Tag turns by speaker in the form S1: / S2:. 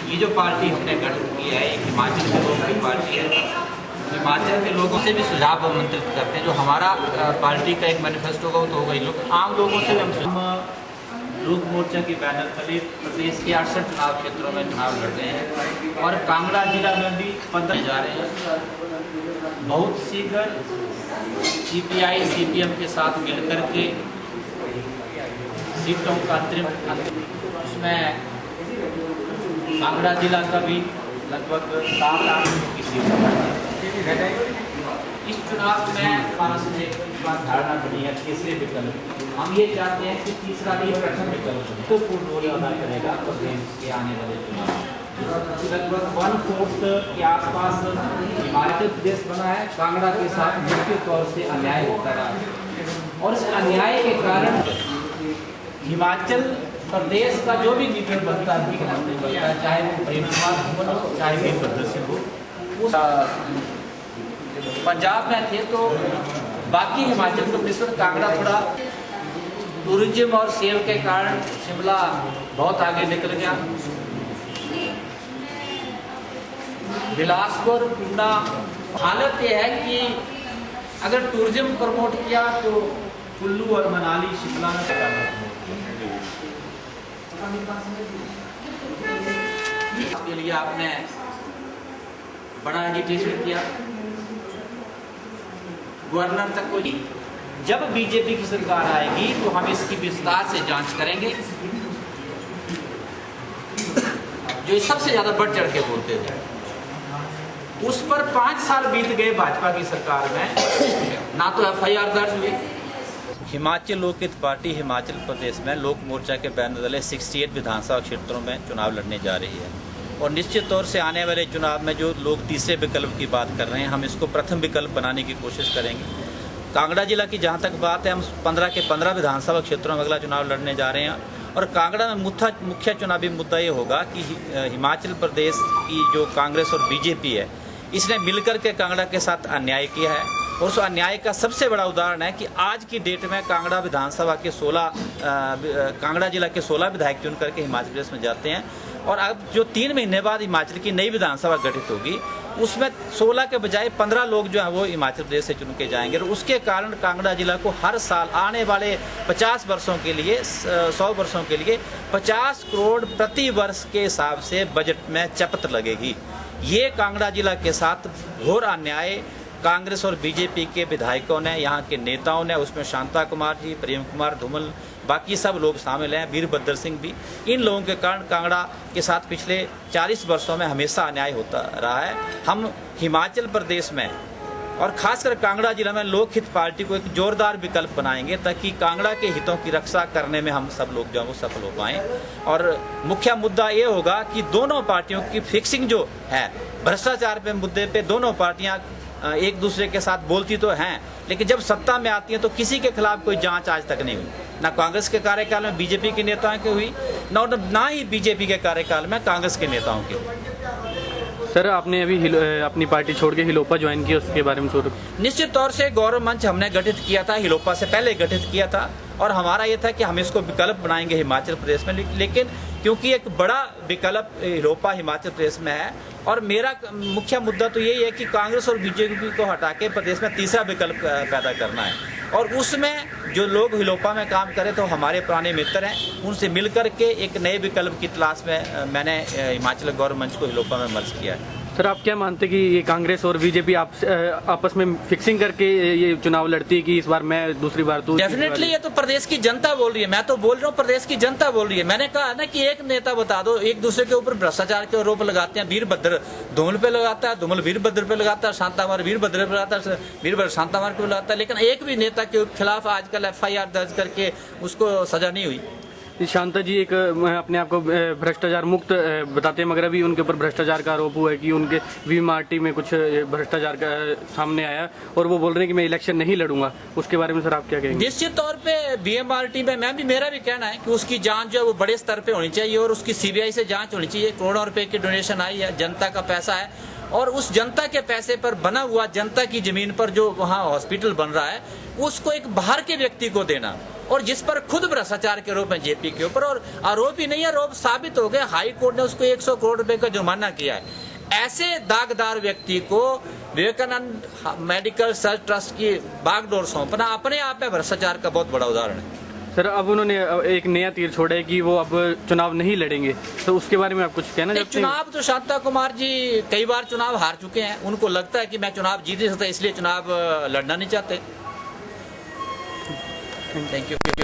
S1: ये जो पार्टी हमने गठन की है, एक हिमाचल के लोगों की पार्टी है। हिमाचल के लोगों से भी सुझाव आमंत्रित करते हैं। जो हमारा पार्टी का एक मैनिफेस्टो होगा वो तो होगा ही, लोग आम लोगों से हम लोक मोर्चा के बैनर तले प्रदेश के 68 चुनाव क्षेत्रों में चुनाव लड़ रहे हैं और कांगड़ा जिला में भी 15 जा रहे हैं। बहुत शीघ्र CPI CPM के साथ मिलकर के सीटों का अंतरिम उसमें कांगड़ा जिला का भी लगभग 7-8 की सीट है। इस चुनाव में हमारा से एक धारणा बनी है तीसरे विकल्प। हम ये चाहते हैं कि तीसरा नहीं प्रथम विकल्प तो पूर्ण रोल अदा करेगा प्रदेश के आने वाले चुनाव। लगभग 1/4 के आसपास हिमाचल प्रदेश बना है, कांगड़ा के साथ निश्चित तौर से अन्याय होता रहा और इस अन्याय के कारण हिमाचल प्रदेश का जो भी लीडर बनता है, चाहे वो प्रेम कुमार धूमल हो, चाहे वीरभद्र सिंह हो, वो पंजाब में थे तो बाकी हिमाचल प्रदेश में कांगड़ा थोड़ा टूरिज्म और सेल के कारण शिमला बहुत आगे निकल गया। बिलासपुर पूना हालत यह है कि अगर टूरिज्म प्रमोट किया तो कुल्लू और मनाली शिमला में इसके लिए आपने बड़ा एजिटेशन किया, गवर्नर तक को। जब बीजेपी की सरकार आएगी तो हम इसकी विस्तार से जांच करेंगे। जो सबसे ज्यादा बढ़ चढ़ के बोलते थे उस पर 5 साल बीत गए भाजपा की सरकार में, ना तो FIR दर्ज हुई। हिमाचल लोकहित पार्टी हिमाचल प्रदेश में लोक मोर्चा के बैनर तले 68 विधानसभा क्षेत्रों में चुनाव लड़ने जा रही है और निश्चित तौर से आने वाले चुनाव में जो लोग तीसरे विकल्प की बात कर रहे हैं, हम इसको प्रथम विकल्प बनाने की कोशिश करेंगे। कांगड़ा जिला की जहां तक बात है, हम 15 के 15 विधानसभा क्षेत्रों में अगला चुनाव लड़ने जा रहे हैं और कांगड़ा में मुख्य चुनावी मुद्दा ये होगा कि हिमाचल प्रदेश की जो कांग्रेस और बीजेपी है, इसने मिलकर के कांगड़ा के साथ अन्याय किया है और उस अन्याय का सबसे बड़ा उदाहरण है कि आज की डेट में कांगड़ा विधानसभा के 16 कांगड़ा जिला के 16 विधायक चुन करके हिमाचल प्रदेश में जाते हैं और अब जो 3 महीने बाद हिमाचल की नई विधानसभा गठित होगी उसमें 16 के बजाय 15 लोग जो हैं वो हिमाचल प्रदेश से चुन के जाएंगे और उसके कारण कांगड़ा जिला को हर साल आने वाले 50 वर्षों के लिए 100 वर्षों के लिए 50 करोड़ प्रति वर्ष के हिसाब से बजट में चपत लगेगी। ये कांगड़ा जिला के साथ घोर अन्याय कांग्रेस और बीजेपी के विधायकों ने, यहाँ के नेताओं ने, उसमें शांता कुमार जी, प्रेम कुमार धूमल, बाकी सब लोग शामिल हैं, वीरभद्र सिंह भी, इन लोगों के कारण कांगड़ा के साथ पिछले 40 वर्षों में हमेशा अन्याय होता रहा है। हम हिमाचल प्रदेश में और खासकर कांगड़ा जिला में लोकहित पार्टी को एक जोरदार विकल्प बनाएंगे ताकि कांगड़ा के हितों की रक्षा करने में हम सब लोग जो है वो सफल हो पाएं। और मुख्य मुद्दा ये होगा कि दोनों पार्टियों की फिक्सिंग जो है भ्रष्टाचार पे मुद्दे पे दोनों पार्टियां एक दूसरे के साथ बोलती तो हैं, लेकिन जब सत्ता में आती हैं तो किसी के खिलाफ कोई जांच आज तक नहीं हुई। ना कांग्रेस के कार्यकाल में बीजेपी के नेताओं की हुई, ना ही बीजेपी के कार्यकाल में कांग्रेस के नेताओं की।
S2: सर, आपने अभी अपनी पार्टी छोड़ के हिलोपा ज्वाइन किया, उसके बारे में थोड़ा।
S1: निश्चित तौर से गौरव मंच हमने गठित किया था, हिलोपा से पहले गठित किया था और हमारा ये था कि हम इसको विकल्प बनाएंगे हिमाचल प्रदेश में, लेकिन क्योंकि एक बड़ा विकल्प हिलोपा हिमाचल प्रदेश में है और मेरा मुख्य मुद्दा तो यही है कि कांग्रेस और बीजेपी को हटा के प्रदेश में तीसरा विकल्प पैदा करना है और उसमें जो लोग हिलोपा में काम करें तो हमारे पुराने मित्र हैं, उनसे मिलकर के एक नए विकल्प की तलाश में मैंने हिमाचल गौरव मंच को हिलोपा में मर्ज किया है।
S2: सर, आप क्या मानते हैं कि ये कांग्रेस और बीजेपी आपस में फिक्सिंग करके ये चुनाव लड़ती है कि इस बार मैं दूसरी बार तू?
S1: डेफिनेटली ये तो प्रदेश की जनता बोल रही है, मैं तो बोल रहा हूँ प्रदेश की जनता बोल रही है। मैंने कहा ना कि एक नेता बता दो, एक दूसरे के ऊपर भ्रष्टाचार के आरोप लगाते हैं, वीरभद्र धूमल पे लगाता है, धूमल वीरभद्र पे लगाता है, शांताकुमार वीरभद्र पे लगाता है, वीरभद्र शांताकुमार पे लगाता है, लेकिन एक भी नेता के खिलाफ आजकल FIR दर्ज करके उसको सजा नहीं हुई।
S2: शांता जी एक अपने आप को भ्रष्टाचार मुक्त बताते हैं, मगर अभी उनके ऊपर भ्रष्टाचार का आरोप हुआ है कि उनके VMRT में कुछ भ्रष्टाचार का सामने आया और वो बोल रहे हैं कि मैं इलेक्शन नहीं लड़ूंगा। उसके बारे में सर आप क्या कहेंगे?
S1: निश्चित तौर पे VMRT में मेरा भी कहना है कि उसकी जांच जो है वो बड़े स्तर पे होनी चाहिए और उसकी CBI से जांच होनी चाहिए। करोड़ों रुपए की डोनेशन आई है, जनता का पैसा है और उस जनता के पैसे पर बना हुआ जनता की जमीन पर जो वहाँ हॉस्पिटल बन रहा है उसको एक बाहर के व्यक्ति को देना और जिस पर खुद भ्रष्टाचार के आरोप है जेपी के ऊपर, और आरोप ही नहीं है, आरोप साबित हो गए। हाई कोर्ट ने उसको 100 करोड़ रुपए का जुर्माना किया है। ऐसे दागदार व्यक्ति को विवेकानंद मेडिकल रिसर्च ट्रस्ट की बागडोर सौंपना अपने आप में भ्रष्टाचार का बहुत बड़ा उदाहरण है।
S2: सर अब उन्होंने एक नया तीर छोड़ा है कि वो अब चुनाव नहीं लड़ेंगे, तो उसके बारे में आप कुछ कहना चाहते हैं?
S1: चुनाव तो शांता कुमार जी कई बार चुनाव हार चुके हैं, उनको लगता है कि मैं चुनाव जीत नहीं सकता, इसलिए चुनाव लड़ना नहीं चाहते। Thank you.